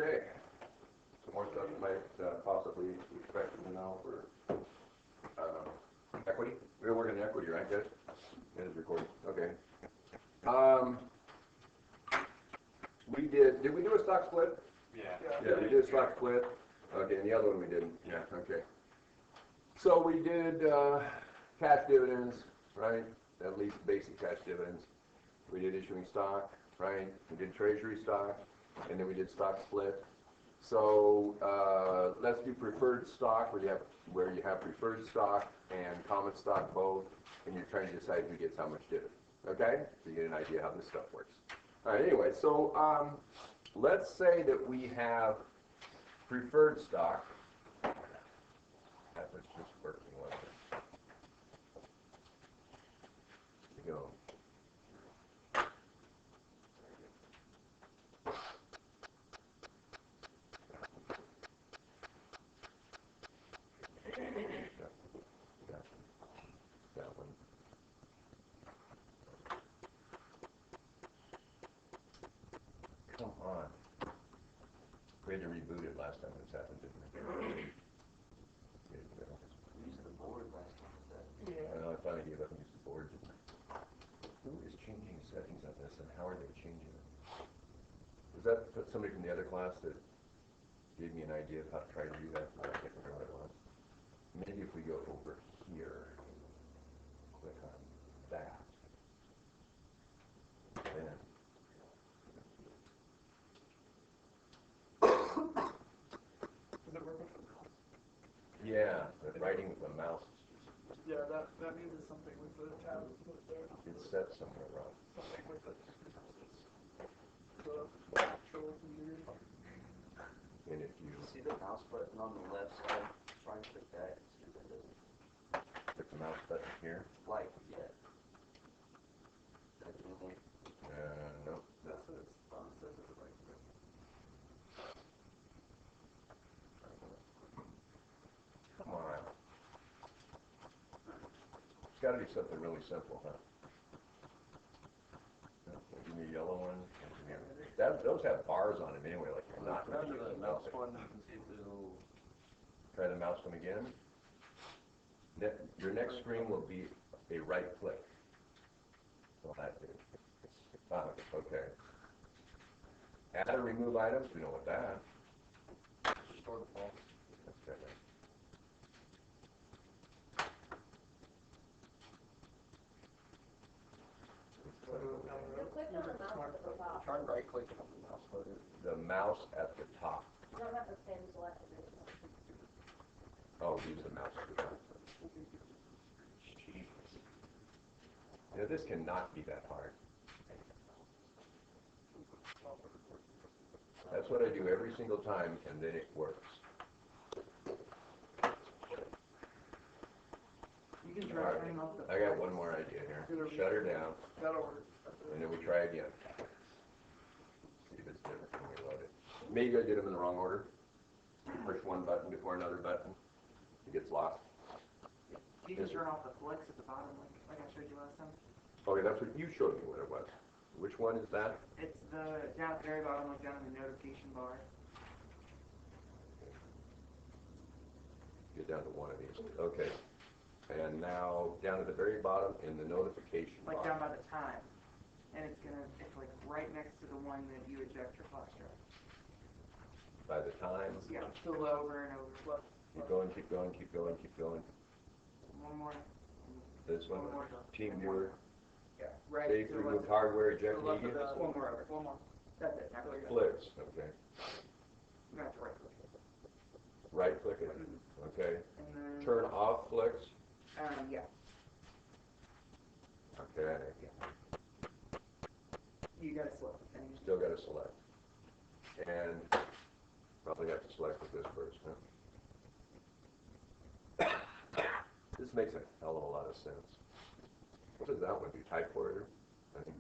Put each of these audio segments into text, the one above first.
Okay. Some more stuff you might possibly expect to know for equity. We're working on equity, right, guys? It is recording. Okay. Did we do a stock split? Yeah, we did a stock split. Okay, and the other one we didn't. Yeah, okay. So we did cash dividends, right? At least basic cash dividends. We did issuing stock, right? We did treasury stock, and then we did stock split. So let's do preferred stock where you have preferred stock and common stock both, and you're trying to decide who gets how much dividend. Okay? So you get an idea how this stuff works. All right, anyway, so let's say that we have preferred stock. That was just working one. Here we go. That one. Come on. We had to reboot it last time this happened, didn't we? We used the board last time. Yeah. I finally gave up and used the board. Who is changing settings on this, and how are they changing it? Was that somebody from the other class that gave me an idea of how to try to do that? I can't remember what it was. Maybe if we go over here, click on that, then yeah, the writing with the mouse. Yeah, that means it's something with the tab split there. It's set somewhere wrong. Something with the actual weird. And if you See the mouse button on the left side? Try and click that. See if it doesn't. click the mouse button here, Like, yeah. That's in there. no, That's what it's says it's like. come on. It's got to be something really simple, huh? Give me a yellow one. Those have bars on them anyway, like you're not going to use the mouse one. Try the mouse one again. Your next screen will be a right click. So that did. Okay. Add or remove items, we know what that. Store the phone. Okay. You click on the mouse at the top. Try right clicking on the mouse button. The mouse at the top. You don't have to stay selected. Oh, use the mouse at the top. Jeez. You know, this cannot be that hard. That's what I do every single time, and then it works. You can try turning off the. I got one more idea here. Shut her down, That'll work. and then we try again. See if it's different when we load it. Maybe I did them in the wrong order. Push one button before another button. It gets lost. You can turn off the flex at the bottom, like I showed you last time. Okay, that's what you showed me what it was. Which one is that? It's the down at the very bottom, like down in the notification bar. Get down to one of these. Okay. And now down at the very bottom in the notification Like bar. down by the time. And it's like right next to the one that you eject your flash drive. By the time. Yeah, still over and over. Keep going, keep going, keep going, keep going. One more. This one. One more. Team viewer. Yeah, right. Save, remove hardware, eject Left of media. that. One more over. One more. That's it. Now click it. Flicks, okay. You have to right click it. Right click it, okay. And then, Turn off flicks, yeah. okay. You gotta select the thing. Still got to select. And probably have to select with this first, huh? This makes a hell of a lot of sense. What does that one do? Type order? I think.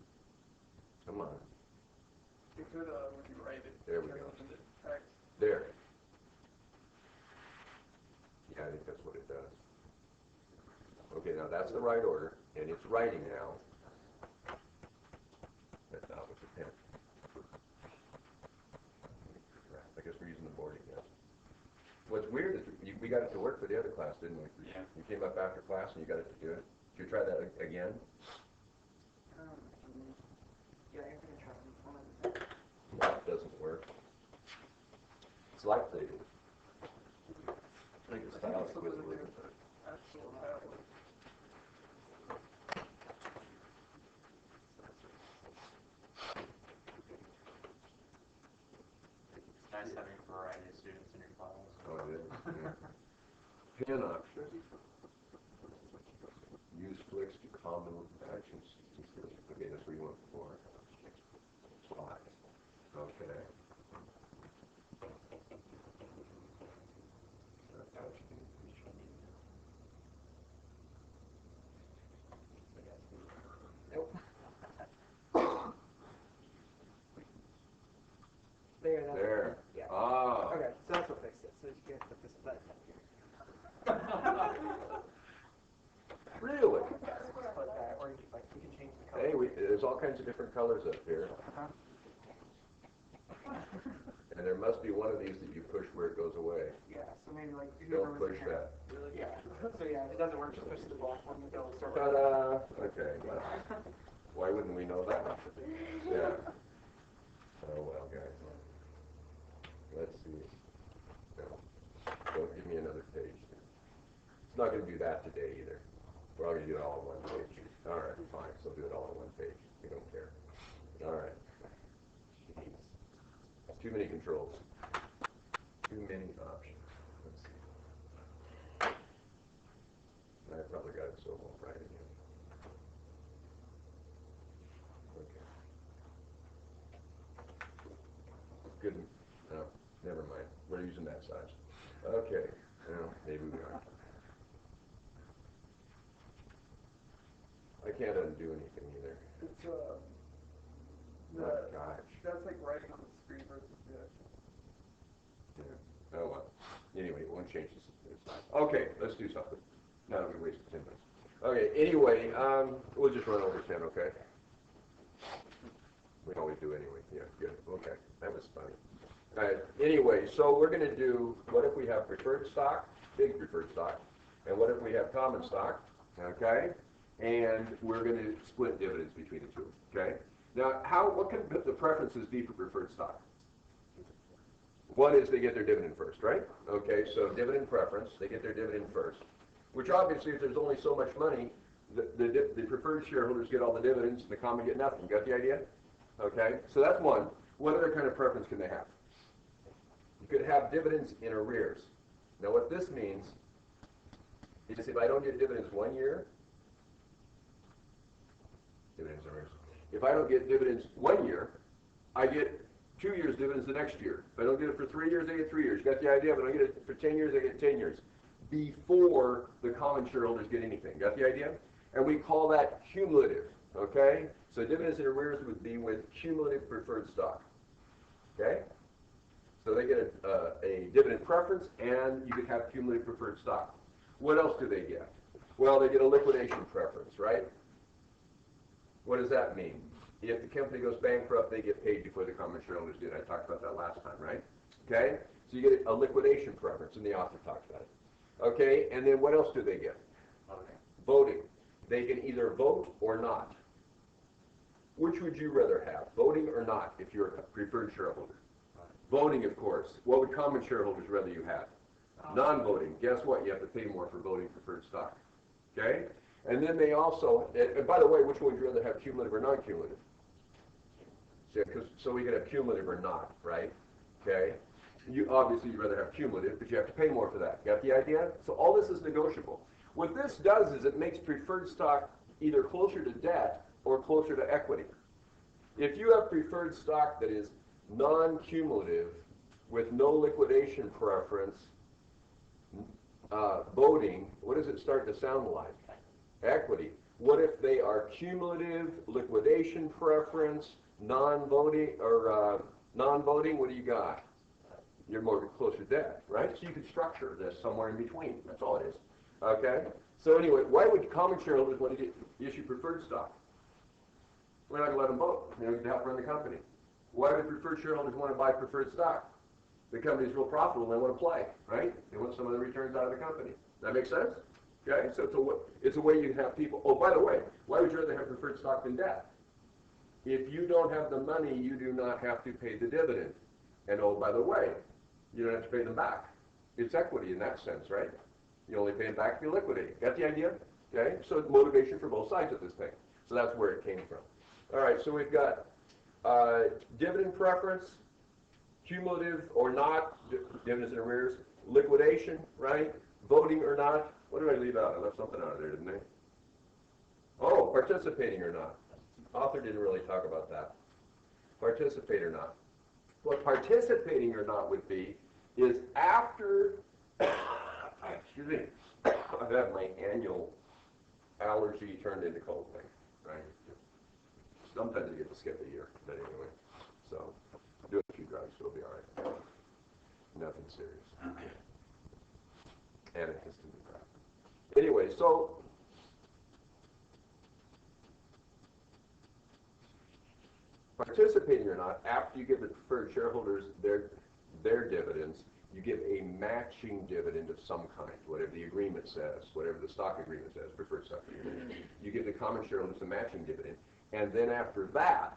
Come on. You could, when you write it. There we turn go. it into text. There. Yeah, I think that's what it does. Okay, now that's the right order, and it's writing now. That's not with the pen. I What's weird is we got it to work for the other class, didn't we? Yeah. You came up after class and you got it to do it. Did you try that again? Yeah, I can try one of the things. No, it doesn't work. It's like they do. I think it's style quiz working. Actual tablet. It's nice having a variety of students in your class. Oh, it is. Yeah. Pen option. Use flicks to common actions. Okay, that's what you want for. Slide. Okay. Not touching. Nope. There, that's There. Yeah. Ah. Okay, so that's what fixed it. So you can put this button up here. Really? Just like that, or you can, you can change the color. Hey, there's all kinds of different colors up here. And there must be one of these that you push where it goes away. Yeah, so maybe like whoever Don't was push in here. that. Yeah. So yeah, if it doesn't work, just push the black one and it'll start. Ta-da! Okay, well, why wouldn't we know that? Yeah. Oh, well, guys. Let's see. No. Don't give me another page. It's not going to do that today either. We're all going to do it all on one page. All right, fine. So do it all on one page. We don't care. All right. Jeez. Too many controls. Too many options. Let's see. I probably got it so it won't write again. Okay. Good. No, never mind. We're using that size. Okay. Well, maybe we are. I can't undo anything either. It's, Oh, gosh. that's like writing on the screen versus this. Yeah. Oh, well. Anyway, it won't change this. Okay, let's do something. Now that we wasted 10 minutes. Okay, anyway, we'll just run over 10, okay? We always do anyway. Yeah, good. Okay, that was funny. All right, anyway, so we're going to do, what if we have preferred stock, big preferred stock, and what if we have common stock, okay? And we're going to split dividends between the two, okay? Now, what can the preferences be for preferred stock? One is they get their dividend first, right? Okay, so dividend preference, they get their dividend first, which obviously if there's only so much money, the preferred shareholders get all the dividends and the common get nothing. Got the idea? Okay, so that's one. What other kind of preference can they have? You could have dividends in arrears. Now what this means is if I don't get dividends 1 year, dividends in arrears. If I don't get dividends 1 year, I get 2 years dividends the next year. If I don't get it for 3 years, I get 3 years. You got the idea? If I don't get it for 10 years, I get 10 years. Before the common shareholders get anything. Got the idea? And we call that cumulative. Okay? So dividends in arrears would be with cumulative preferred stock. Okay? So they get a dividend preference, and you could have cumulative preferred stock. What else do they get? Well, they get a liquidation preference, right? What does that mean? If the company goes bankrupt, they get paid before the common shareholders did. I talked about that last time, right? Okay? So you get a liquidation preference, and the author talks about it. Okay, and then what else do they get? Voting. They can either vote or not. Which would you rather have, voting or not, if you're a preferred shareholder? Voting, of course. What would common shareholders rather you have? Non-voting. Guess what? You have to pay more for voting preferred stock. Okay? And then they also, and by the way, which one would you rather have, cumulative or non-cumulative? So we could have cumulative or not, right? Okay? Obviously, you'd rather have cumulative, but you have to pay more for that. Got the idea? So all this is negotiable. What this does is it makes preferred stock either closer to debt or closer to equity. If you have preferred stock that is non-cumulative with no liquidation preference, voting, what does it start to sound like? Equity. What if they are cumulative, liquidation preference, non-voting, or non-voting? What do you got? You're more closer to debt, right? So you could structure this somewhere in between. That's all it is. Okay? So anyway, why would common shareholders want to issue preferred stock? We're not going to let them vote. They need to help run the company. Why would preferred shareholders want to buy preferred stock? the company's real profitable, and they want to play, right? They want some of the returns out of the company. That make sense? Okay, so it's a way you have people. Oh, by the way, why would you rather have preferred stock than debt? If you don't have the money, you do not have to pay the dividend. And oh, by the way, you don't have to pay them back. It's equity in that sense, right? You only pay them back if you liquidate. Got the idea? Okay, so it's motivation for both sides of this thing. So that's where it came from. All right, so we've got dividend preference, cumulative or not, dividends in arrears, liquidation, right? Voting or not. What did I leave out? I left something out of there, didn't I? Oh, participating or not. Author didn't really talk about that. Participate or not. What participating or not would be is after, excuse me, I've had my annual allergy turned into cold thing, right? Sometimes you get to skip a year, but anyway. So, do a few drugs, it'll be all right. Nothing serious. Antihistamine. Anyway, so participating or not, after you give the preferred shareholders their dividends, you give a matching dividend of some kind, whatever the agreement says, whatever the stock agreement says, preferred stock agreement. You give the common shareholders a matching dividend, and then after that,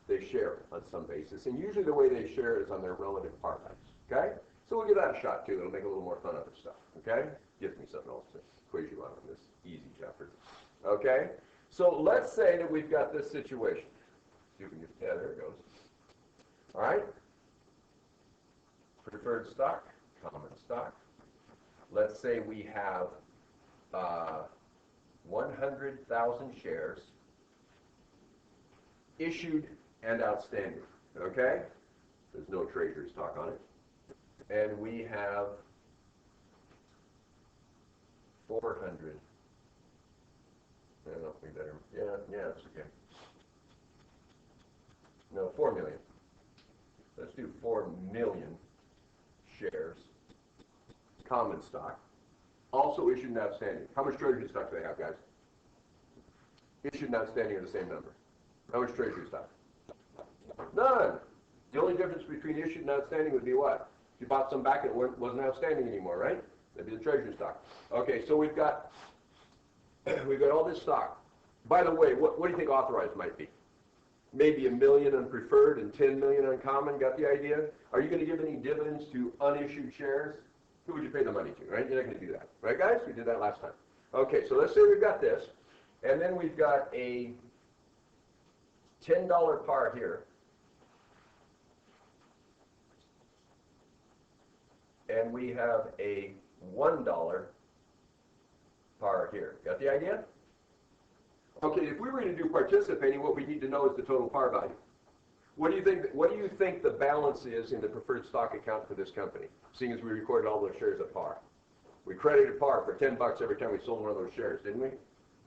they share it on some basis. And usually the way they share it is on their relative par values, okay? So we'll give that a shot too. It'll make a little more fun of the stuff, okay? Gives me something else to quiz you on this easy chapter, okay? So let's say that we've got this situation. See if we can get, yeah, there it goes. All right? Preferred stock, common stock. Let's say we have 100,000 shares issued and outstanding, okay? There's no treasury stock on it. And we have 400. I don't know if we better, yeah, it's okay. No, 4 million. Let's do 4 million shares, common stock, also issued and outstanding. How much treasury stock do they have, guys? Issued and outstanding are the same number. How much treasury stock? None. The only difference between issued and outstanding would be what? If you bought some back and it wasn't outstanding anymore, right? That'd be the treasury stock. Okay, so we've got all this stock. By the way, what do you think authorized might be? Maybe 1 million on preferred and 10 million on common. Got the idea? Are you going to give any dividends to unissued shares? Who would you pay the money to, right? You're not going to do that. Right, guys? We did that last time. Okay, so let's say we've got this, and then we've got a $10 par here, and we have a $1 par here. Got the idea? Okay, if we were going to do participating, what we need to know is the total par value. What do you think the balance is in the preferred stock account for this company, seeing as we recorded all those shares at par? We credited par for $10 every time we sold one of those shares, didn't we?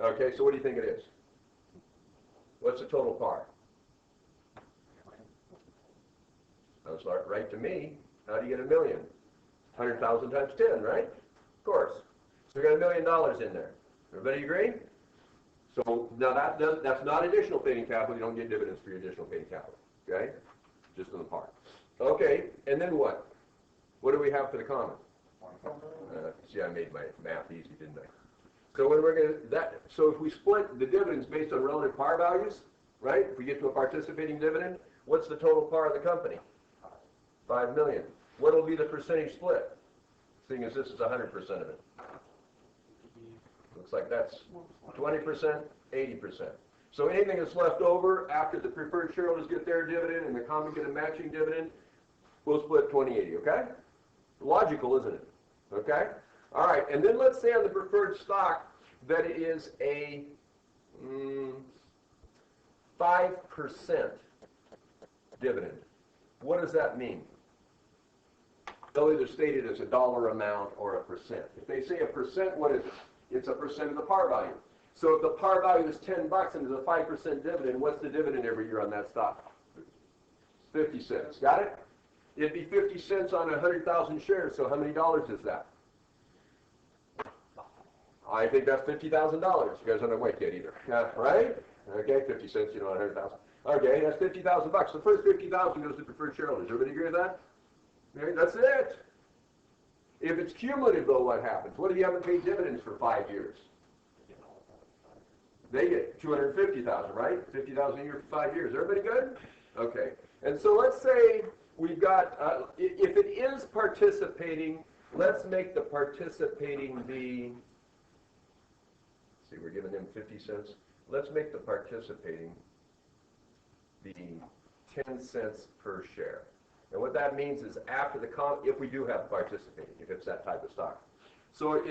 Okay, so what do you think it is? What's the total par? Sounds right to me. How do you get 1 million? 100,000 times 10, right? Of course. So we got $1 million in there. Everybody agree? So now that's not additional paid-in capital. You don't get dividends for your additional paid-in capital. Okay? Just on the par. Okay, and then what? What do we have for the common? See, I made my math easy, didn't I? So when so if we split the dividends based on relative par values, right? If we get to a participating dividend, what's the total par of the company? 5 million. What will be the percentage split? Seeing as this is 100% of it. Looks like that's 20%, 80%. So anything that's left over after the preferred shareholders get their dividend and the common get a matching dividend, we'll split 20-80, okay? Logical, isn't it? Okay? All right, and then let's say on the preferred stock that it is a 5% dividend. What does that mean? They'll either state it as a dollar amount or a percent. If they say a percent, what is it? It's a percent of the par value. So if the par value is $10 and is a 5% dividend, what's the dividend every year on that stock? 50 cents. Got it? It'd be 50 cents on 100,000 shares, so how many dollars is that? I think that's $50,000. You guys aren't awake yet either. Right? Okay, 50 cents, on 100,000. Okay, that's $50,000. The first 50,000 goes to preferred shareholders. Everybody agree with that? Okay, that's it. If it's cumulative, though, what happens? What if you haven't paid dividends for 5 years? They get $250,000, right? $50,000 a year for 5 years. Everybody good? Okay. And so let's say we've got, if it is participating, let's make the participating be, see, we're giving them 50 cents. Let's make the participating be 10 cents per share. And what that means is after the if we do have participating, if it's that type of stock. So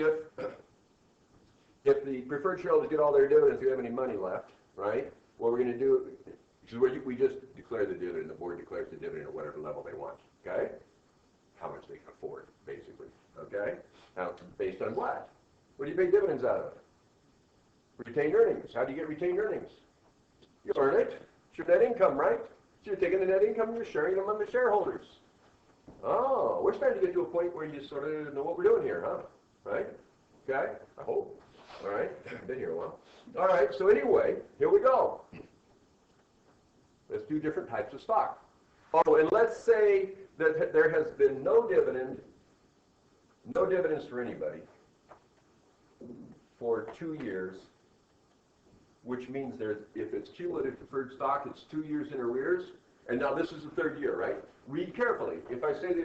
if the preferred shareholders get all their dividends, we have any money left, right? What we're going to do is we just declare the dividend. The board declares the dividend at whatever level they want, okay? How much they can afford, basically, okay? Now, based on what? What do you pay dividends out of? Retained earnings. How do you get retained earnings? You earn it. It's your net income, right? So you're taking the net income and you're sharing them among the shareholders. Oh, we're starting to get to a point where you sort of know what we're doing here, huh? Right? Okay? I hope. All right? I've been here a while. All right, so anyway, here we go. Let's do different types of stock. Oh, and let's say that there has been no dividends for anybody for 2 years, which means if it's cumulative preferred stock, it's 2 years in arrears. And now this is the 3rd year, right? Read carefully. If I say they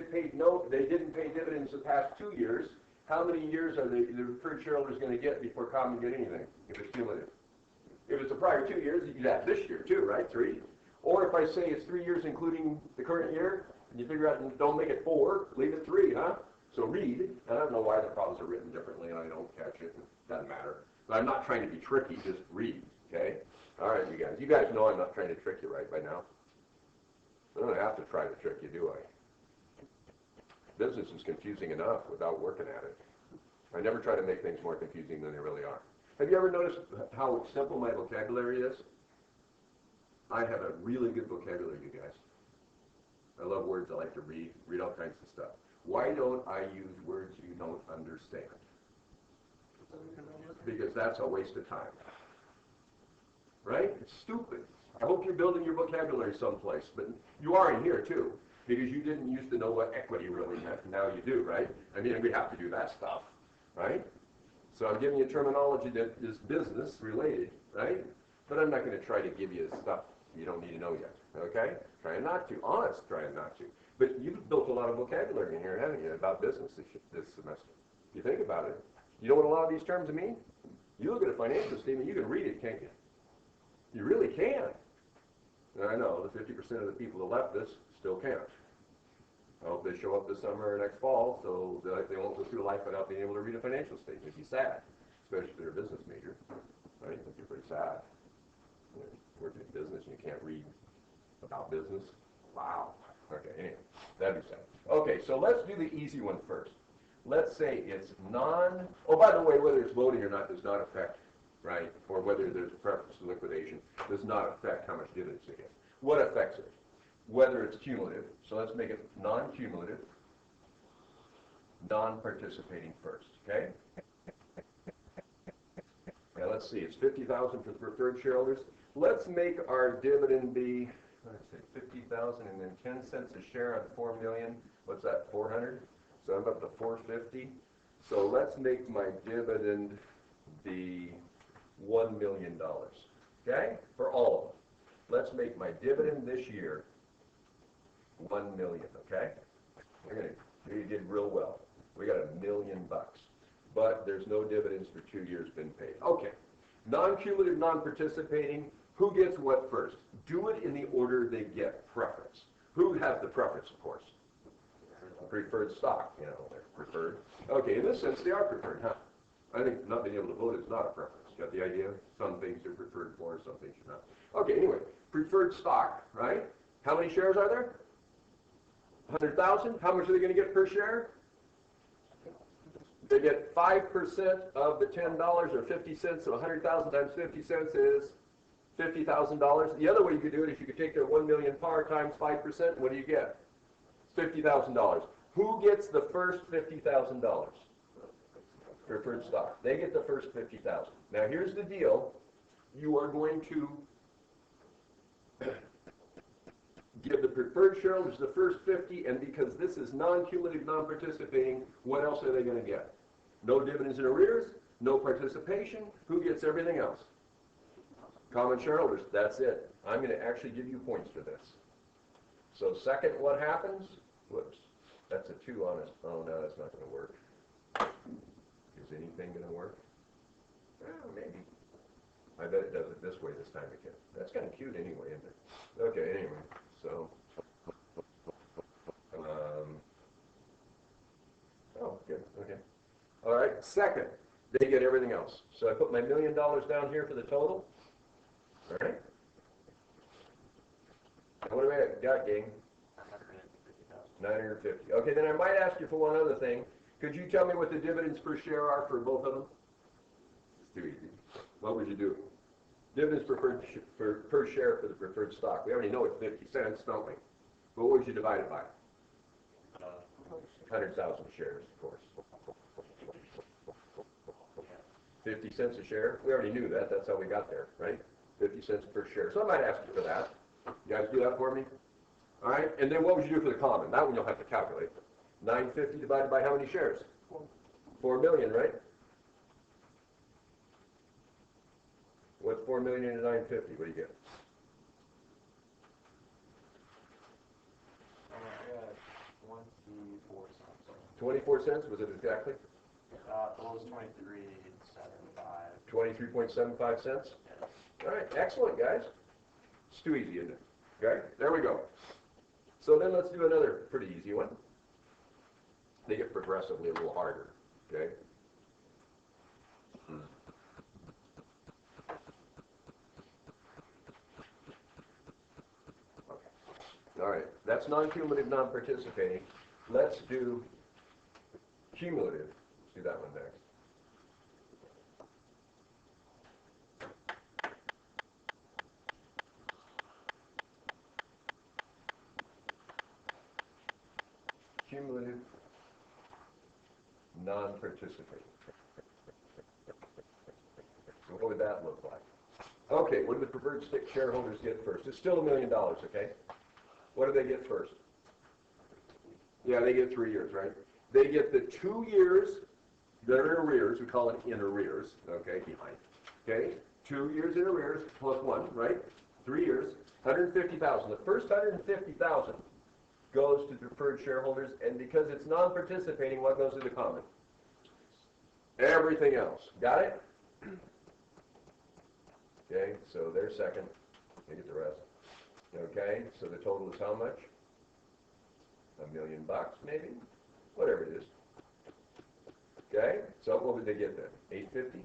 didn't pay dividends the past 2 years, how many years are the preferred shareholders going to get before common get anything, if it's cumulative? If it's the prior 2 years, you could add this year too, right? 3. Or if I say it's 3 years including the current year, and you figure out, don't make it 4, leave it 3, huh? So read, and I don't know why the problems are written differently, and I don't catch it. It doesn't matter. But I'm not trying to be tricky, just read, okay? All right, you guys. You guys know I'm not trying to trick you, right, by now? I don't have to try to trick you, do I? Business is confusing enough without working at it. I never try to make things more confusing than they really are. Have you ever noticed how simple my vocabulary is? I have a really good vocabulary, you guys. I love words. I like to read all kinds of stuff. Why don't I use words you don't understand? Because that's a waste of time. Right? It's stupid. I hope you're building your vocabulary someplace, but you are in here too, because you didn't used to know what equity really meant, and now you do, right? I mean, we have to do that stuff, right? So I'm giving you terminology that is business related, right? But I'm not going to try to give you stuff you don't need to know yet, okay? Trying not to. Honest, trying not to. But you've built a lot of vocabulary in here, haven't you, about business this semester? If you think about it. You know what a lot of these terms mean? You look at a financial statement, you can read it, can't you? You really can. And I know the 50% of the people that left this still can't. I hope they show up this summer or next fall so that they won't go through life without being able to read a financial statement. It'd be sad, especially if they're a business major. Right? It'd be pretty sad. You know, working in business and you can't read about business. Wow. Okay, anyway, that'd be sad. Okay, so let's do the easy one first. Let's say it's oh, by the way, whether it's voting or not does not affect, right, or whether there's a preference to liquidation, does not affect how much dividends they get. What affects it? Whether it's cumulative, so let's make it non-cumulative, non-participating first, okay? Now let's see, it's $50,000 for the preferred shareholders. Let's make our dividend be, let's say, $50,000 and then 10 cents a share on 4 million. What's that, 400? So I'm up to 450. So let's make my dividend be $1 million, okay? For all of them. Let's make my dividend this year $1 million, okay? You did real well. We got $1 million, but there's no dividends for 2 years been paid. Okay, non-cumulative, non-participating. Who gets what first? Do it in the order they get preference. Who has the preference, of course? Preferred stock, you know, they're preferred. Okay, in this sense, they are preferred, huh? I think not being able to vote is not a preference. Got the idea? Some things you're preferred for, some things you're not. Okay, anyway, preferred stock, right? How many shares are there? 100,000. How much are they going to get per share? They get 5% of the $10 or 50 cents, so 100,000 times 50 cents is $50,000. The other way you could do it is you could take their 1 million par times 5%. What do you get? $50,000. Who gets the first $50,000? Preferred stock. They get the first $50,000. Now here's the deal. You are going to give the preferred shareholders the first 50, and because this is non-cumulative, non-participating, what else are they going to get? No dividends in arrears, no participation. Who gets everything else? Common shareholders. That's it. I'm going to actually give you points for this. So second, what happens? Whoops. That's a 2 on it. Oh, no, that's not going to work. Is anything going to work? Maybe. I bet it does it this way this time again. That's kind of cute anyway, isn't it? Okay, anyway. So, oh, good. Okay. All right. Second, they get everything else. So I put my $1 million down here for the total. All right. Now what do I got, gang? 950. Okay, then I might ask you for one other thing. Could you tell me what the dividends per share are for both of them? It's too easy. What would you do? Dividends per share for the preferred stock. We already know it's 50 cents, don't we? But what would you divide it by? 100,000 shares, of course. 50 cents a share? We already knew that. That's how we got there, right? 50 cents per share. So I might ask you for that. You guys do that for me? All right. And then what would you do for the common? That one you'll have to calculate. 950 divided by how many shares? 4 million, right? What's 4 million into 950? What do you get? 24 cents. 24 cents? Was it exactly? It was 23.75. 23.75 cents? All right. Excellent, guys. It's too easy, isn't it? Okay. There we go. So then let's do another pretty easy one. They get progressively a little harder. Okay. All right, that's non-cumulative, non-participating. Let's do cumulative. Let's do that one next. Cumulative, non-participating. So what would that look like? Okay, what do the preferred shareholders get first? It's still $1 million, okay? What do they get first? Yeah, they get 3 years, right? They get the 2 years that are in arrears. We call it in arrears, okay, behind. Okay, 2 years in arrears plus 1, right? 3 years, 150,000. The first 150,000 goes to preferred shareholders, and because it's non-participating, what goes to the common? Everything else. Got it? Okay, so they're second. They get the rest. Okay, so the total is how much? $1 million, maybe? Whatever it is. Okay, so what would they get then? 850?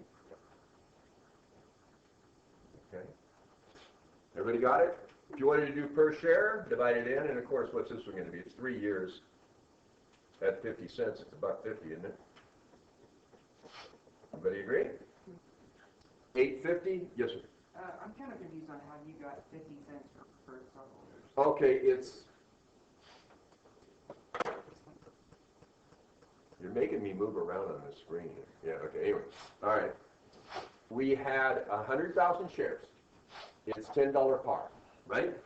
Okay. Everybody got it? If you wanted to do per share, divide it in, and of course, what's this one going to be? It's 3 years at 50 cents. It's $1.50, isn't it? Everybody agree? 850? Yes, sir. I'm kind of confused on how you got 50 cents for preferred stockholders. Okay, you're making me move around on this screen. Yeah, okay, anyway. All right. We had 100,000 shares. It's $10 par, right?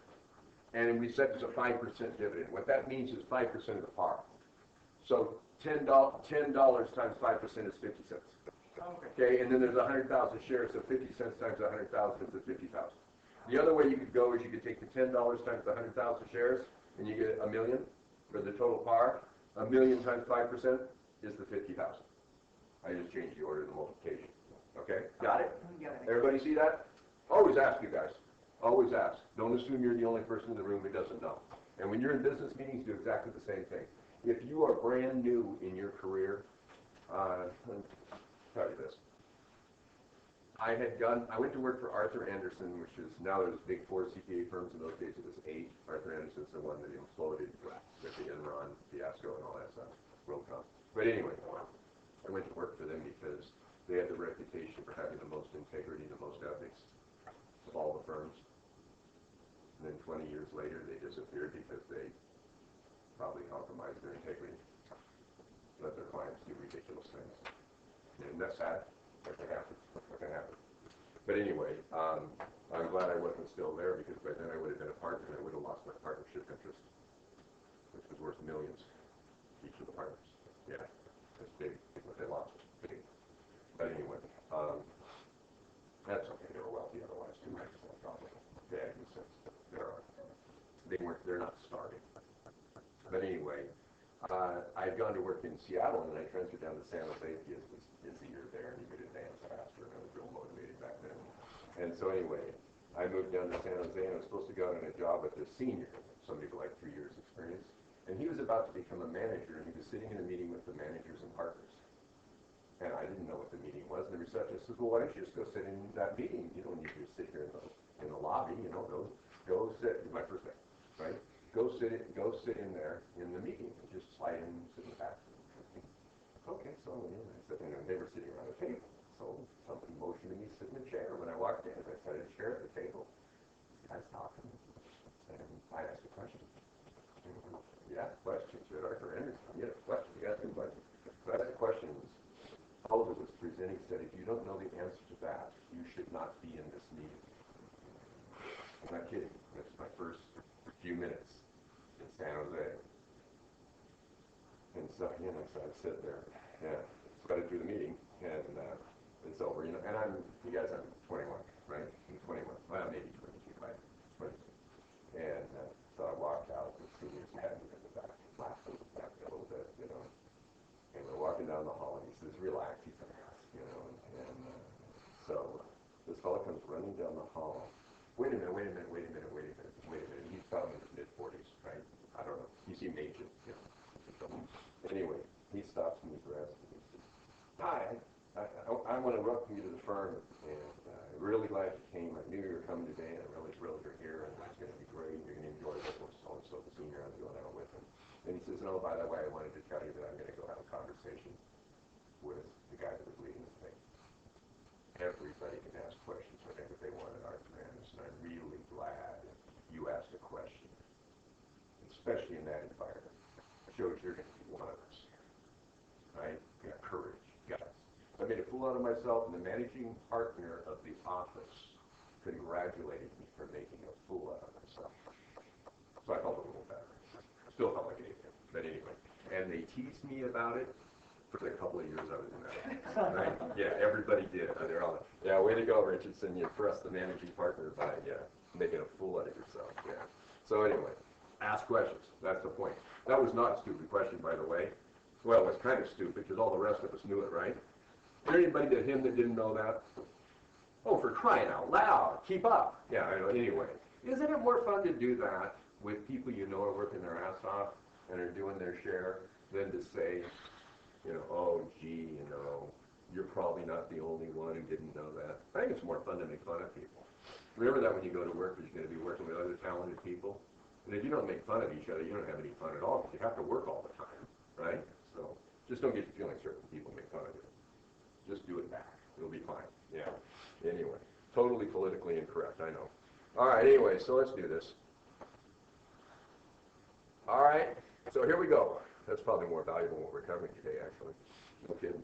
And we said it's a 5% dividend. What that means is 5% of the par. So $10 times 5% is 50 cents. Okay, and then there's 100,000 shares, so 50 cents times 100,000 is the 50,000. The other way you could go is you could take the $10 times the 100,000 shares, and you get $1 million for the total par. $1 million times 5% is the 50,000. I just changed the order of the multiplication. Okay, got it? Everybody see that? Always ask, you guys. Always ask. Don't assume you're the only person in the room who doesn't know. And when you're in business meetings, do exactly the same thing. If you are brand new in your career, I'll tell you this. I went to work for Arthur Andersen, which is now there's big 4 CPA firms. In those days it was 8. Arthur Andersen's the one that imploded with the Enron fiasco and all that stuff, WorldCom. But anyway, I went to work for them because they had the reputation for having the most integrity, the most ethics of all the firms. And then 20 years later, they disappeared because they probably compromised their integrity, let their clients do ridiculous things. And that's sad. What can happen? What can happen? But anyway, I I'm glad I wasn't still there, because by then I would have been a partner and I would have lost my partnership interest, which was worth millions, each of the partners. Yeah, it's big. What they lost was big. But anyway, that's okay. They were wealthy otherwise too. Probably. Yeah, in a sense. They're not starving. But anyway, I had gone to work in Seattle, and then I transferred down to San Jose because it was easier there, and you could advance faster, and I was real motivated back then. And so anyway, I moved down to San Jose, and I was supposed to go out on a job with this senior, somebody with like 3 years experience, and he was about to become a manager, and he was sitting in a meeting with the managers and partners. And I didn't know what the meeting was, and the receptionist says, well, why don't you just go sit in that meeting? You don't need to sit here in the lobby, go sit, my first day, right? Go sit in there in the meeting, and just slide in and sit in the back. Okay, so I went in, I said, they were sitting around the table. So somebody motioned me to sit in a chair. When I walked in, I sat in a chair at the table. I was talking, and I asked a question. You asked questions, you had Arthur Anderson. You had a question, you asked a question. So I asked the questions. All of it was presenting, said, if you don't know the answer to that, you should not be in this meeting. I'm not kidding. That's my first few minutes in San Jose. And so, so I sit there, got it through the meeting, and it's over, and I'm 21, right? I'm 21, well, maybe 22, right? 22. And so I walked out, and the seniors had me in the back, laughing back a little bit, and we're walking down the hall, and he says, relax, he's an ass, and so this fellow comes running down the hall. Wait a minute. He's probably in his mid-40s, right? I don't know. He seemed ancient, Anyway, he stops me, he's asking me, hi, I want to welcome you to the firm, and I'm really glad you came. I knew you were coming today, and I'm really thrilled you're here, and it's going to be great. You're going to enjoy this one. So the senior, I'm going out with him. And he says, no, by the way, I wanted to tell you that I'm going to go have a conversation with the guy that was leading the thing. Everybody can ask questions whenever they want at Arthur Anderson. I'm really glad you asked a question, especially in that environment. It shows you're going to be one of us, right? You got courage, guys. I made a fool out of myself, and the managing partner of the office congratulated me for making a fool out of myself. So I felt a little better. Still felt like an idiot, but anyway. And they teased me about it for the couple of years I was in that office, right? Yeah, everybody did. They're all, way to go, Richardson. You impressed the managing partner by making a fool out of yourself. Yeah. So anyway, ask questions. That's the point. That was not a stupid question, by the way. Well, it was kind of stupid because all the rest of us knew it, right? Is there anybody that didn't know that? Oh, for crying out loud, keep up. Yeah, I know. Anyway, isn't it more fun to do that with people you know are working their ass off and are doing their share than to say, oh, gee, you're probably not the only one who didn't know that. I think it's more fun to make fun of people. Remember that when you go to work, because you're going to be working with other talented people. And if you don't make fun of each other, you don't have any fun at all, because you have to work all the time, right? So just don't get the feeling certain people make fun of you. Just do it back. It'll be fine. Yeah. Anyway, totally politically incorrect, I know. All right, anyway, so let's do this. All right, so here we go. That's probably more valuable than what we're covering today, actually. No kidding.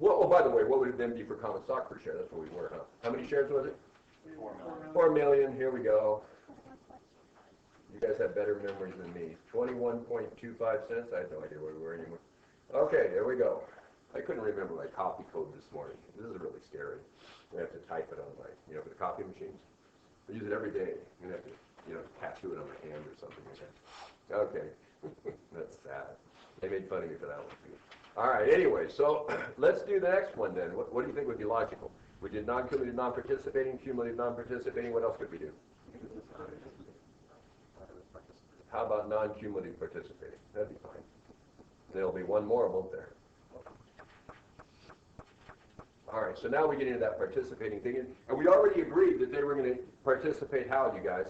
Oh, by the way, what would it then be for common stock per share? That's what we were, huh? How many shares was it? 4 million. 4 million, here we go. You guys have better memories than me. 21.25 cents. I had no idea where we were anymore. Okay, there we go. I couldn't remember my copy code this morning. This is really scary. I have to type it on my, for the copy machines. I use it every day. I'm going to have to, tattoo it on my hand or something like that. Okay. That's sad. They made fun of me for that one, too. All right, anyway, so let's do the next one then. What do you think would be logical? We did non-cumulative non-participating, cumulative non-participating. What else could we do? How about non-cumulative participating? That'd be fine. There'll be one more, won't there? All right, so now we get into that participating thing. And we already agreed that they were going to participate how, you guys?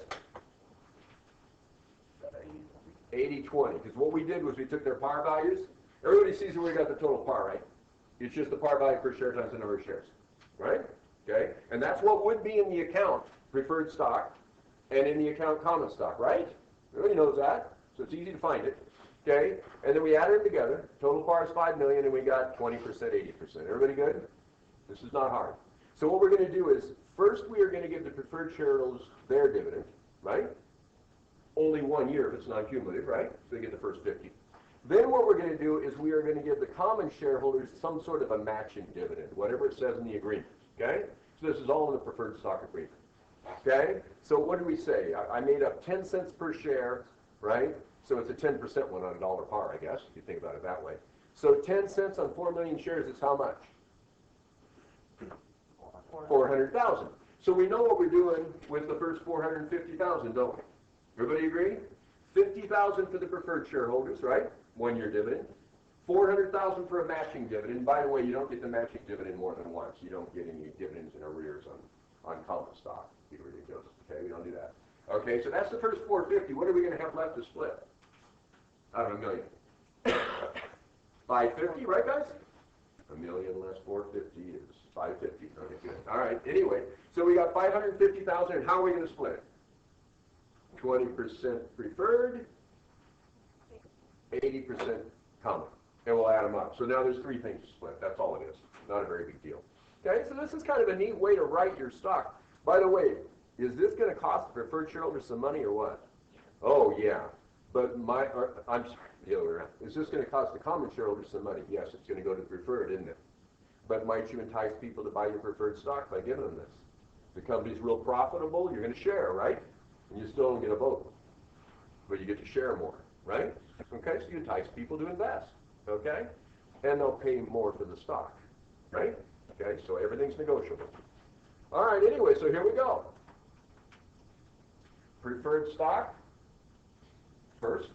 80-20. Because what we did was we took their par values. Everybody sees where we got the total par, right? It's just the par value per share times the number of shares, right? Okay? And that's what would be in the account, preferred stock, and in the account common stock, right? Everybody knows that, so it's easy to find it. Okay? And then we added them together. Total par is 5 million, and we got 20%, 80%. Everybody good? This is not hard. So what we're going to do is, first we are going to give the preferred shareholders their dividend, right? Only 1 year if it's non-cumulative, right? So they get the first 50. Then what we're going to do is we are going to give the common shareholders some sort of a matching dividend, whatever it says in the agreement, okay? So this is all in the preferred stock agreement, okay? So what do we say? I made up 10 cents per share, right? So it's a 10% one on a dollar par, I guess, if you think about it that way. So 10 cents on 4 million shares is how much? 400,000. So we know what we're doing with the first 450,000, don't we? Everybody agree? 50,000 for the preferred shareholders, right? 1 year dividend. 400,000 for a matching dividend. By the way, you don't get the matching dividend more than once. You don't get any dividends in arrears on common stock. Be ridiculous. Okay, we don't do that. Okay, so that's the first 450. What are we going to have left to split? Out of $1 million. 550, right, guys? $1 million less 450 is 550. Okay, good. All right. Anyway, so we got 550,000, and how are we going to split it? 20% preferred, 80% common, and we'll add them up. So now there's 3 things to split. That's all it is. Not a very big deal. Okay, so this is kind of a neat way to write your stock. By the way, is this going to cost the preferred shareholders some money or what? Oh, yeah. But I'm sorry, the other way around. Is this going to cost the common shareholders some money? Yes, it's going to go to the preferred, isn't it? But might you entice people to buy your preferred stock by giving them this? The company's real profitable, you're going to share, right? And you still don't get a vote. But you get to share more, right? Okay, so you entice people to invest, okay? And they'll pay more for the stock, right? Okay, so everything's negotiable. All right, anyway, so here we go. Preferred stock first,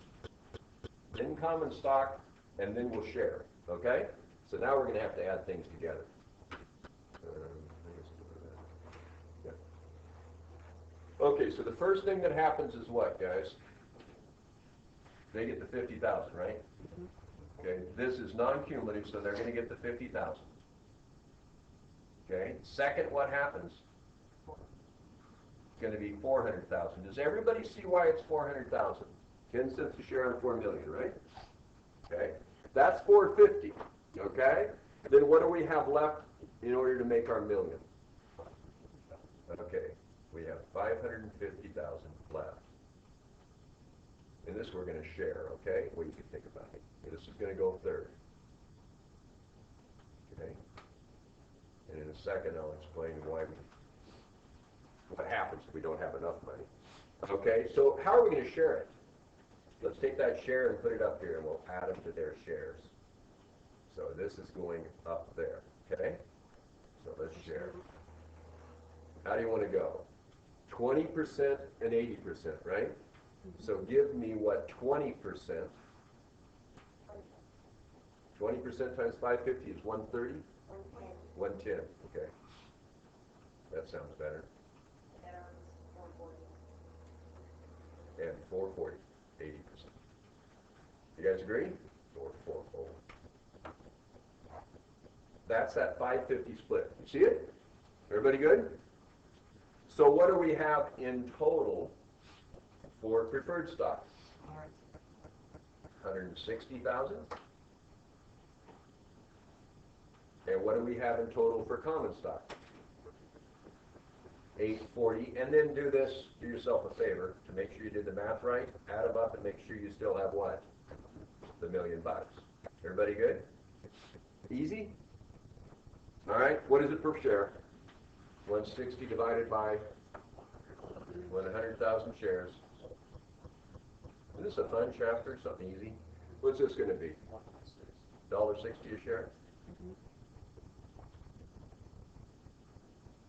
then common stock, and then we'll share, okay? So now we're going to have to add things together. Yeah. Okay, so the first thing that happens is what, guys? They get the 50,000, right? Okay, this is non-cumulative, so they're going to get the 50,000. Okay, second, what happens? It's going to be 400,000. Does everybody see why it's 400,000? 10 cents a share on 4 million, right? Okay, that's 450. Okay, then what do we have left in order to make our million? Okay, we have 550,000 left. And this we're going to share, okay? What do you think about it? This is going to go third. Okay? And in a second I'll explain what happens if we don't have enough money. Okay, so how are we going to share it? Let's take that share and put it up here, and we'll add them to their shares. So this is going up there, okay? So let's share. How do you want to go? 20% and 80%, right? So give me what 20%. 20% times 550 is 130? 110, okay. That sounds better. And 440, 80%. You guys agree? 440. That's that 550 split. You see it? Everybody good? So what do we have in total for preferred stock? 160,000. And what do we have in total for common stock? 840. And then do yourself a favor to make sure you did the math right. Add them up and make sure you still have what? The $1 million. Everybody good? Easy? All right. What is it per share? 160 divided by 100,000 shares. Is this a fun chapter? Something easy? What's this going to be? $1.60 a share?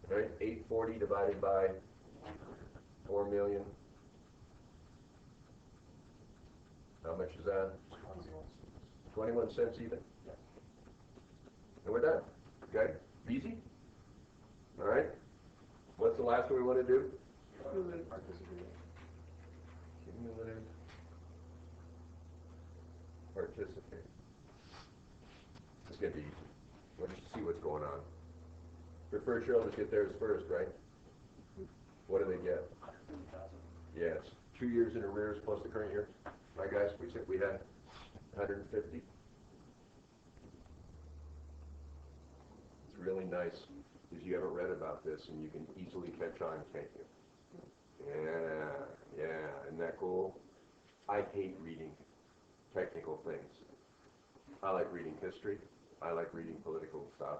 Right? 840 divided by 4 million. How much is that? 21 cents even. And we're done. Okay? Easy? All right? What's the last one we want to do? Cumulative. Participate. It's going to be easy. Let's see what's going on. Preferred shareholders get theirs first, right? What do they get? Yes. 2 years in arrears plus the current year. Right, guys? We said we had 150. It's really nice. is you haven't read about this and you can easily catch on, can't you? Yeah, isn't that cool? I hate reading technical things. I like reading history. I like reading political stuff,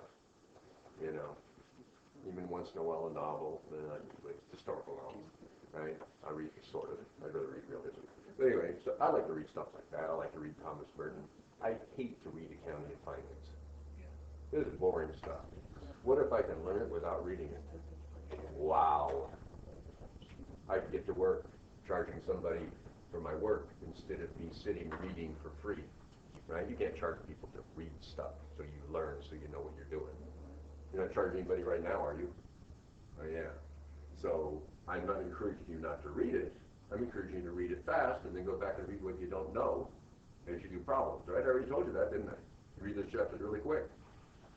you know. Even once in a while a novel, like historical novels, right? I read sort of. I'd rather read real history. But anyway, so I like to read stuff like that. I like to read Thomas Merton. I hate to read accounting and finance. This is boring stuff. What if I can learn it without reading it? Wow. I could get to work charging somebody for my work instead of me sitting reading for free, right? You can't charge people to read stuff so you learn, so you know what you're doing. You're not charging anybody right now, are you? Oh, yeah. So I'm not encouraging you not to read it. I'm encouraging you to read it fast and then go back and read what you don't know as you do problems, right? I already told you that, didn't I? You read this chapter really quick.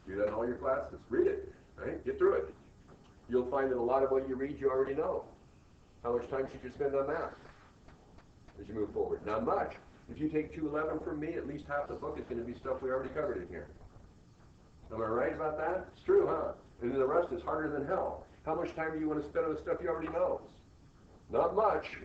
Do that in all your classes. Read it, right? Get through it. You'll find that a lot of what you read you already know. How much time should you spend on that as you move forward? Not much. If you take 211 from me, at least half the book is going to be stuff we already covered in here. Am I right about that? It's true, huh? And then the rest is harder than hell. How much time do you want to spend on the stuff you already know? Not much,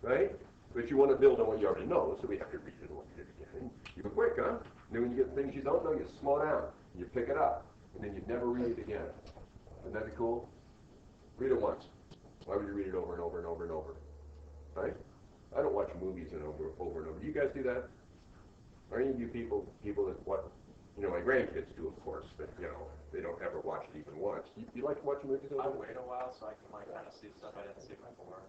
right? But you want to build on what you already know, so we have to read it and look at it again. You go quick, huh? And then when you get things you don't know, you slow down. You pick it up, and then you never read it again. Isn't that cool? Read it once. Why would you read it over and over and over and over? Right? I don't watch movies and over and over. Do you guys do that? Are any of you people that what? You know, my grandkids do, of course, but you know, they don't ever watch it even once. You like to watch movies over? I'll wait a while so I can like kind of see stuff I didn't see before.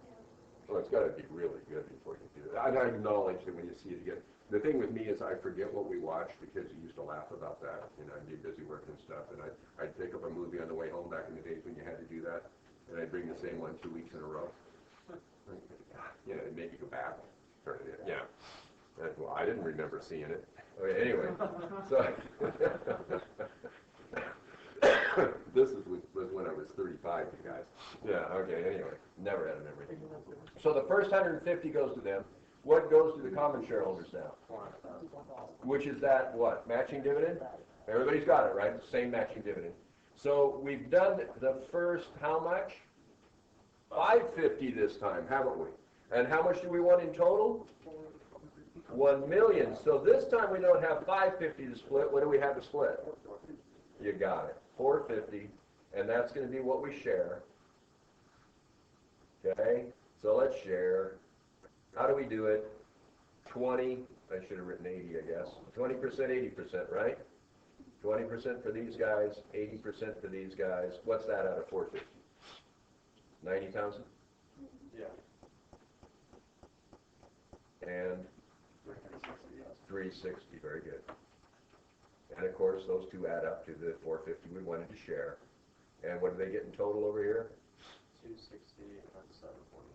Well, it's got to be really good before you do that. I acknowledge that when you see it again. The thing with me is I forget what we watched because you used to laugh about that. You know, I'd be busy working and stuff, and I'd pick up a movie on the way home back in the days when you had to do that, and I'd bring the same one 2 weeks in a row. You know, it'd make you go back, turn it in. Yeah. Well, I didn't remember seeing it. Okay, anyway, so this was when I was 35, you guys. Yeah, okay, anyway, never had a memory. So the first 150 goes to them. What goes to the common shareholders now? Which is that what? Matching dividend? Everybody's got it, right? Same matching dividend. So we've done the first how much? 550 this time, haven't we? And how much do we want in total? 1 million. So this time we don't have 550 to split. What do we have to split? You got it. 450. And that's going to be what we share. Okay? So let's share. How do we do it? 20. I should have written 80, I guess. 20%, 80%, right? 20% for these guys, 80% for these guys. What's that out of 450? 90,000? Yeah. And 360, very good. And of course, those two add up to the 450 we wanted to share. And what do they get in total over here? 260 and 740.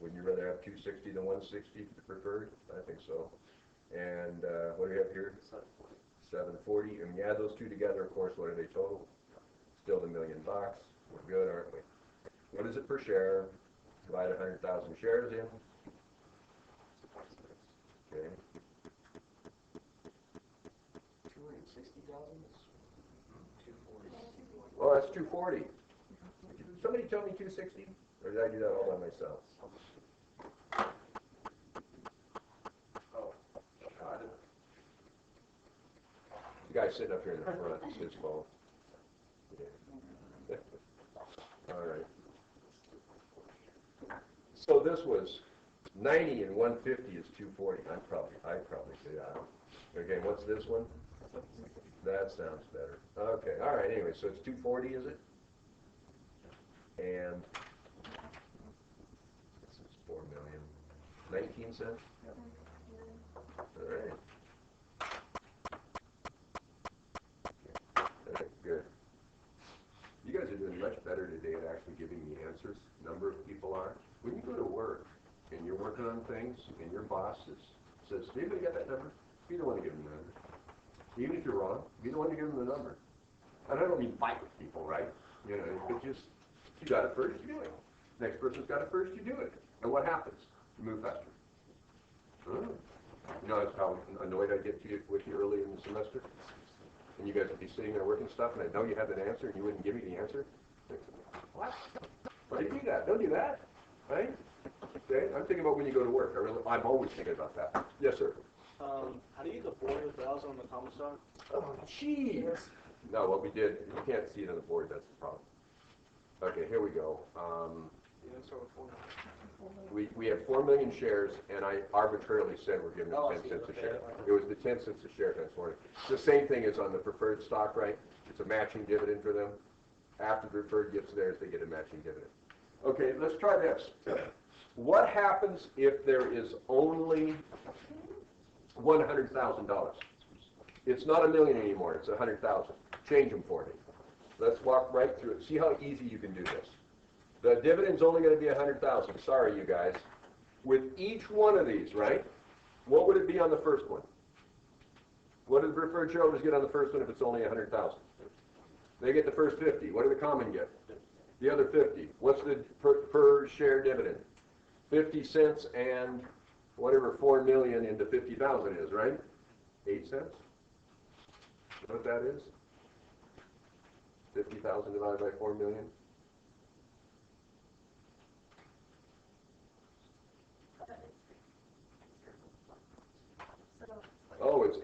Would you rather have 260 than 160 preferred? I think so. And what do we have here? 740. And when you add those two together, of course, what are they total? Still $1 million. We're good, aren't we? What is it per share? Divide 100,000 shares in. Okay. 260,000 is 240. Oh, that's 240. Somebody tell me 260? Or did I do that all by myself? Oh, God. The guy sitting up here in the front, it's his fault. Yeah. All right. So this was 90 and 150 is 240. I'd probably say that. Okay, what's this one? That sounds better. Okay, all right, anyway, so it's 240, is it? And this is 4 million. 19 cents? All right. Okay, good. You guys are doing much better today at actually giving me answers. Number of people are. When you go to work and you're working on things and your boss says, "Do anybody get that number?" Be the one to give them the number. Even if you're wrong, be the one to give them the number. And I don't mean fight with people, right? You know, but just, you got it first, you do it. Next person's got it first, you do it. And what happens? You move faster. You know, that's how annoyed I get with you early in the semester. and you guys would be sitting there working stuff, and I know you have an answer, and you wouldn't give me the answer. What? Why do you do that? Don't do that, right? Okay, I'm thinking about when you go to work. I'm always thinking about that. Yes, sir. How do you get the 400,000 on the common stock? Oh, jeez. No, what we did, you can't see it on the board, that's the problem. Okay, here we go. You didn't start with 400. We have 4 million shares, and I arbitrarily said we're giving them Oh, I 10 see. cents a Okay. share. It was the 10 cents a share this morning. It's the same thing as on the preferred stock, right? It's a matching dividend for them. After the preferred gets theirs, they get a matching dividend. Okay, let's try this. What happens if there is only $100,000? It's not $1 million anymore, it's 100,000. Change them for me. Let's walk right through it. See how easy you can do this. The dividend's only going to be 100,000. Sorry, you guys. With each one of these, right? What would it be on the first one? What do the preferred shareholders get on the first one if it's only 100,000? They get the first 50. What do the common get? The other 50. What's the per share dividend? 50 cents and whatever 4 million into 50,000 is, right? 8 cents? You know what that is? 50,000 divided by 4 million? Oh, it's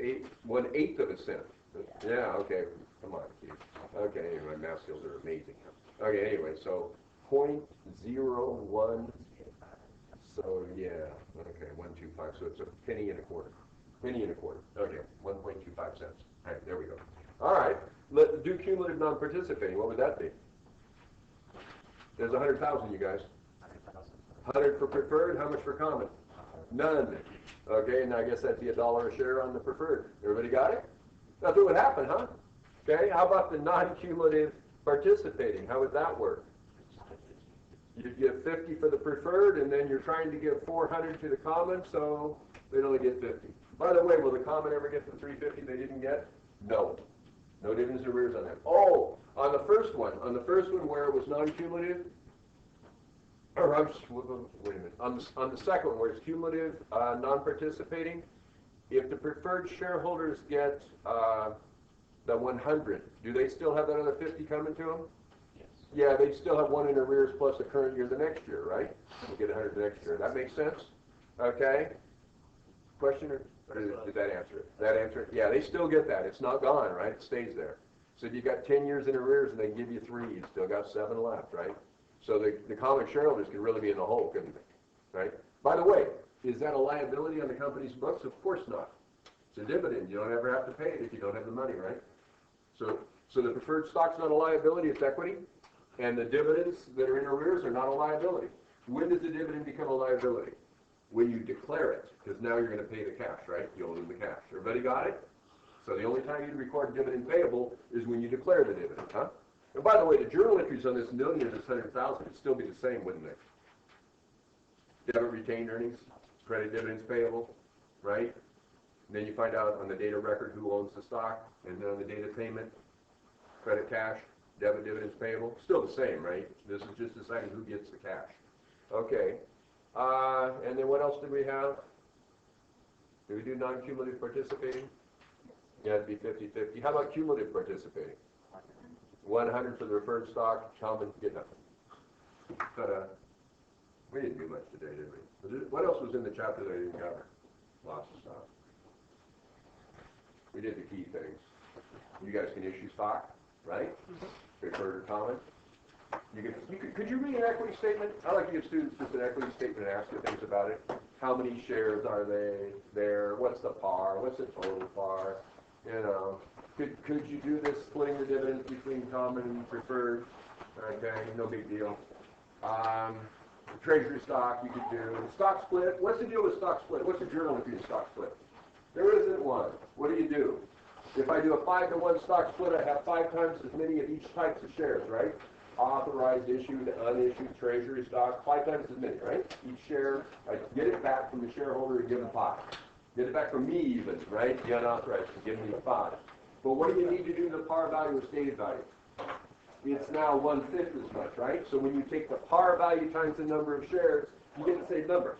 1/8 of a cent. Yeah, okay. Come on, Keith. Okay, anyway, my math skills are amazing. Okay, anyway, so 0.01. So yeah, okay, 125. So it's a penny and a quarter. Penny and a quarter. Okay, 1.25 cents. All right, there we go. All right, let's do cumulative non-participating. What would that be? There's 100,000, you guys. 100 for preferred. How much for common? None. Okay, and I guess that'd be $1 a share on the preferred. Everybody got it? That's what would happen, huh? Okay, how about the non-cumulative participating? How would that work? You'd give 50 for the preferred, and then you're trying to give 400 to the common, so they'd only get 50. By the way, will the common ever get the 350 they didn't get? No. No dividends or arrears on that. Oh, on the first one where it was non-cumulative, or wait a minute, on the second one where it's cumulative non-participating, if the preferred shareholders get the 100, do they still have that other 50 coming to them? Yes. Yeah, they still have one in arrears plus the current year the next year, right? We'll get 100 the next year. That makes sense? Okay. Question or did that answer it? That answer it? Yeah, they still get that. It's not gone, right? It stays there. So if you got 10 years in arrears and they give you 3, you still got 7 left, right? So the common shareholders could really be in the hole, couldn't they? Right? By the way, is that a liability on the company's books? Of course not. It's a dividend. You don't ever have to pay it if you don't have the money, right? So the preferred stock's not a liability, it's equity. And the dividends that are in arrears are not a liability. When does the dividend become a liability? When you declare it, because now you're going to pay the cash, right? You owe them the cash. Everybody got it? So the only time you record dividend payable is when you declare the dividend, huh? And by the way, the journal entries on this million or this 100,000 would still be the same, wouldn't they? Debit retained earnings, credit dividends payable, right? And then you find out on the date of record who owns the stock, and then on the date of payment, credit cash, debit dividends payable. Still the same, right? This is just deciding who gets the cash. Okay. And then what else did we have? Did we do non-cumulative participating? Yeah, it'd be 50-50. How about cumulative participating? 100 for the preferred stock, common, get nothing. But we didn't do much today, did we? What else was in the chapter that I didn't cover? Lots of stuff. We did the key things. You guys can issue stock, right? Preferred or common. Could you read an equity statement? I like to give students just an equity statement and ask you things about it. How many shares are they there? What's the par? What's the total par? You know, could you do this splitting the dividends between common and preferred? Okay, no big deal. Treasury stock you could do. Stock split. What's the deal with stock split? What's the journal entry in stock split? There isn't one. What do? If I do a 5-to-1 stock split, I have 5 times as many of each types of shares, right? Authorized, issued, unissued, treasury stock, 5 times as many, right? Each share, I get it back from the shareholder and give them 5. Get it back from me even, right? The unauthorized, and give me 5. But what do you need to do to the par value or stated value? It's now 1/5 as much, right? So when you take the par value times the number of shares, you get the same number.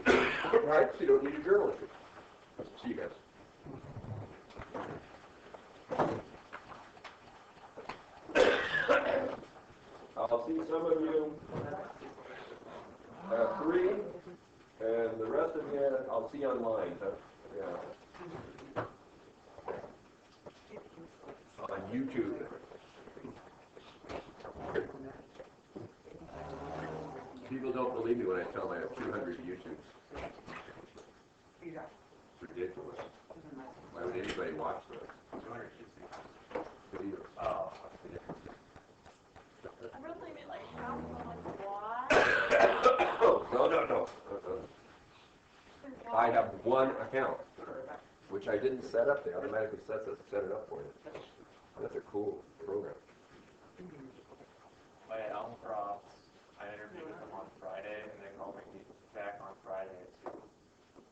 Right? So you don't need a journal entry. See you guys. Yeah. On YouTube. People don't believe me when I tell them I have 200 YouTubes. It's ridiculous. Why would anybody watch those? 200 videos. Oh. I'm really mean like half of them, like, why? No. I have one account, which I didn't set up. They automatically set it up for you. That's a cool program. My Elm Cross, I interviewed with them on Friday, and they called me back on Friday to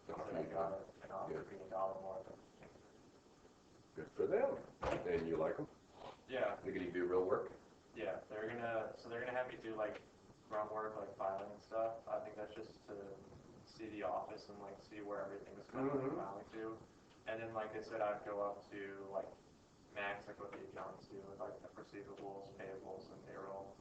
say I got it and offered me $1 more. Good for them. And you like them? Yeah. They're gonna do real work? Yeah, they're gonna have me do like grunt work, like filing and stuff. I think that's just to see the office and like see where everything is kind of like filing to. And then like I said, I'd go up to like max like what the accountants do with like the receivables, payables, and payroll.